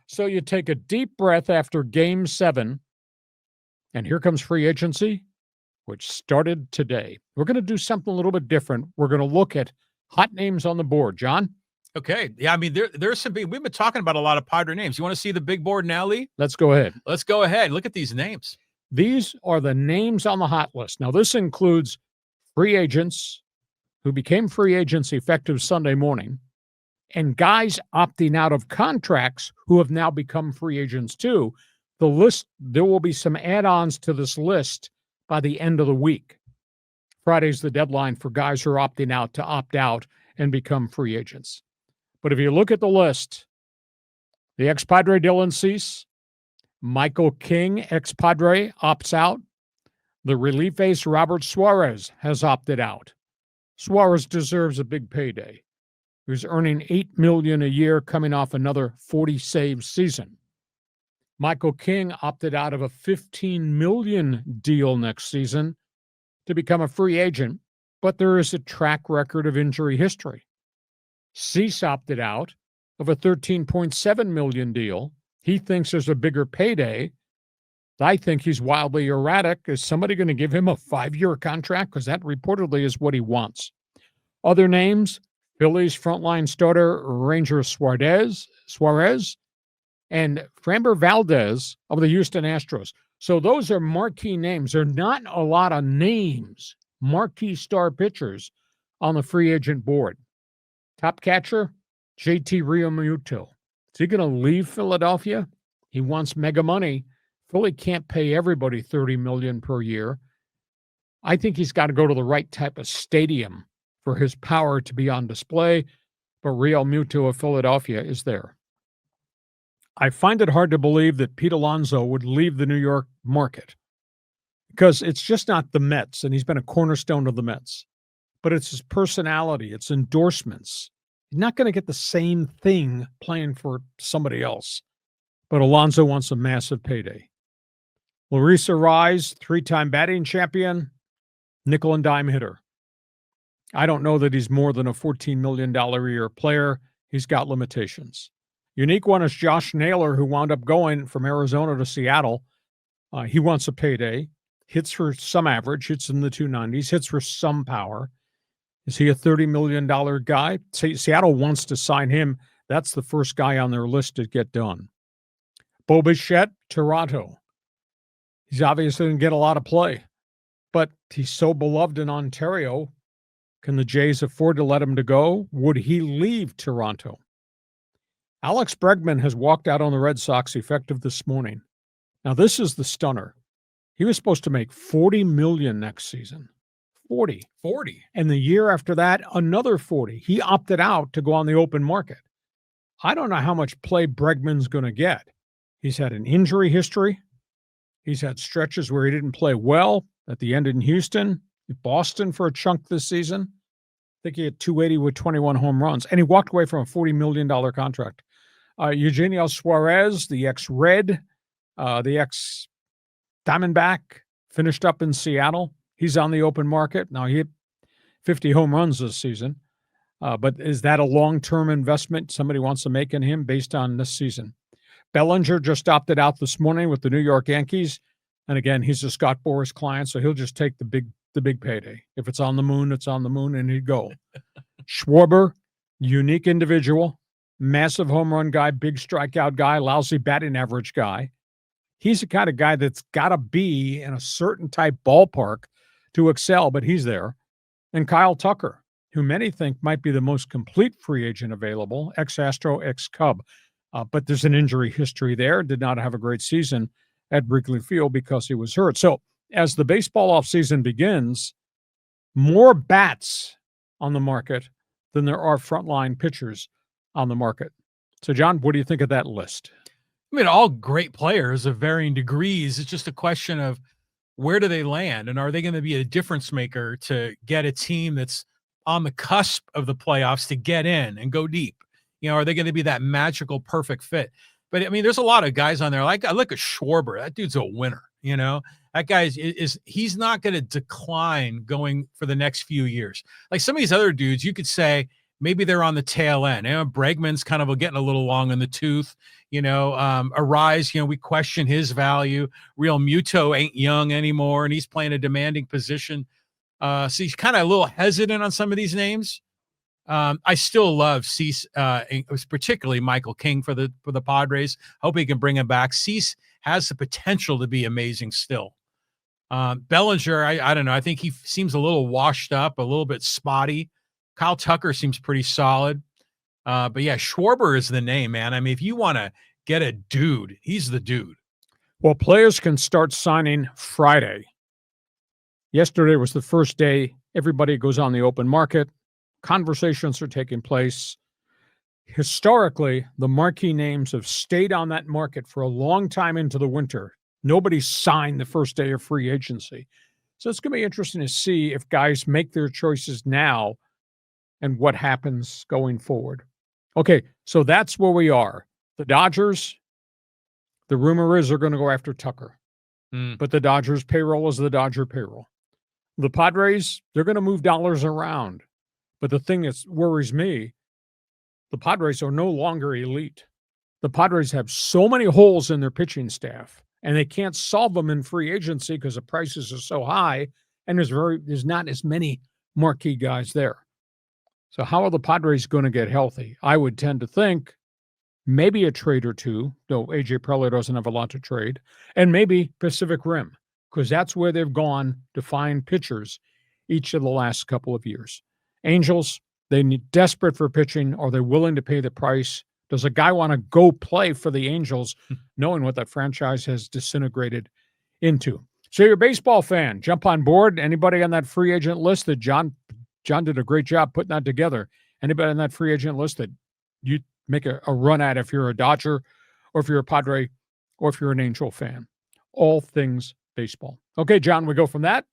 So you take a deep breath after Game 7, and here comes free agency, which started today. We're going to do something a little bit different. We're going to look at hot names on the board. John? Okay. Yeah, I mean, there's some big – we've been talking about a lot of Padre names. You want to see the big board now, Lee? Let's go ahead. Let's go ahead. Look at these names. These are the names on the hot list. Now, this includes free agents who became free agents effective Sunday morning and guys opting out of contracts who have now become free agents too. The list, there will be some add-ons to this list by the end of the week. Friday's the deadline for guys who are opting out to opt out and become free agents. But if you look at the list, the ex-Padre Dylan Cease, Michael King, ex-Padre, opts out. The relief ace Robert Suarez has opted out. Suarez deserves a big payday. He's earning $8 million a year coming off another 40-save season. Michael King opted out of a $15 million deal next season to become a free agent, but there is a track record of injury history. Cease opted out of a $13.7 million deal. He thinks there's a bigger payday. I think he's wildly erratic. Is somebody going to give him a 5-year contract? Because that reportedly is what he wants. Other names, Phillies frontline starter Ranger Suarez and Framber Valdez of the Houston Astros. So those are marquee names. There are not a lot of names, marquee star pitchers on the free agent board. Top catcher, JT Realmuto. Is he going to leave Philadelphia? He wants mega money. Philly can't pay everybody $30 million per year. I think he's got to go to the right type of stadium for his power to be on display, but Realmuto of Philadelphia is there. I find it hard to believe that Pete Alonso would leave the New York market because it's just not the Mets, and he's been a cornerstone of the Mets, but it's his personality, it's endorsements. He's not going to get the same thing playing for somebody else, but Alonso wants a massive payday. Larissa Rise, 3-time batting champion, nickel and dime hitter. I don't know that he's more than a $14 million a year player. He's got limitations. Unique one is Josh Naylor, who wound up going from Arizona to Seattle. He wants a payday. Hits for some average, hits in the 290s, hits for some power. Is he a $30 million guy? Seattle wants to sign him. That's the first guy on their list to get done. Bo Bichette, Toronto. He's obviously going to get a lot of play, but he's so beloved in Ontario. Can the Jays afford to let him to go? Would he leave Toronto? Alex Bregman has walked out on the Red Sox effective this morning. Now, this is the stunner. He was supposed to make $40 million next season. 40. And the year after that, another 40. He opted out to go on the open market. I don't know how much play Bregman's going to get. He's had an injury history. He's had stretches where he didn't play well at the end in Houston, Boston for a chunk this season. I think he had 280 with 21 home runs, and he walked away from a $40 million contract. Eugenio Suarez, the ex-Red, the ex-Diamondback, finished up in Seattle. He's on the open market. Now, he hit 50 home runs this season. But is that a long-term investment somebody wants to make in him based on this season? Bellinger just opted out this morning with the New York Yankees. And again, he's a Scott Boras client, so he'll just take the big payday. If it's on the moon, it's on the moon, and he'd go. Schwarber, unique individual, massive home run guy, big strikeout guy, lousy batting average guy. He's the kind of guy that's got to be in a certain type ballpark to excel, but he's there. And Kyle Tucker, who many think might be the most complete free agent available, ex-Astro, ex-Cub. But there's an injury history there. Did not have a great season at Wrigley Field because he was hurt. So as the baseball offseason begins, more bats on the market than there are frontline pitchers on the market. So, John, what do you think of that list? I mean, all great players of varying degrees. It's just a question of where do they land, and are they going to be a difference maker to get a team that's on the cusp of the playoffs to get in and go deep? You know, are they going to be that magical, perfect fit? But, I mean, there's a lot of guys on there. Like, I look at Schwarber. That dude's a winner, you know? That guy he's not going to decline going for the next few years. Like some of these other dudes, you could say, maybe they're on the tail end. Bregman's kind of getting a little long in the tooth. Arise, we question his value. Real Muto ain't young anymore, and he's playing a demanding position. So he's kind of a little hesitant on some of these names. I still love Cease, particularly Michael King for the Padres. Hope he can bring him back. Cease has the potential to be amazing still. Bellinger, I don't know. I think he seems a little washed up, a little bit spotty. Kyle Tucker seems pretty solid. But yeah, Schwarber is the name, man. I mean, if you want to get a dude, he's the dude. Well, players can start signing Friday. Yesterday was the first day everybody goes on the open market. Conversations are taking place. Historically, the marquee names have stayed on that market for a long time into the winter. Nobody signed the first day of free agency. So it's going to be interesting to see if guys make their choices now and what happens going forward. Okay, so that's where we are. The Dodgers, the rumor is they're going to go after Tucker. But the Dodgers payroll is the Dodger payroll. The Padres, they're going to move dollars around. But the thing that worries me, the Padres are no longer elite. The Padres have so many holes in their pitching staff, and they can't solve them in free agency because the prices are so high, and there's not as many marquee guys there. So how are the Padres going to get healthy? I would tend to think maybe a trade or two, though AJ Preller doesn't have a lot to trade, and maybe Pacific Rim, because that's where they've gone to find pitchers each of the last couple of years. Angels, they need desperate for pitching. Are they willing to pay the price? Does a guy want to go play for the Angels, knowing what that franchise has disintegrated into? So you're a baseball fan, jump on board. Anybody on that free agent list that John did a great job putting that together? Anybody on that free agent list that you make a run at if you're a Dodger or if you're a Padre or if you're an Angel fan? All things baseball. Okay, John, we go from that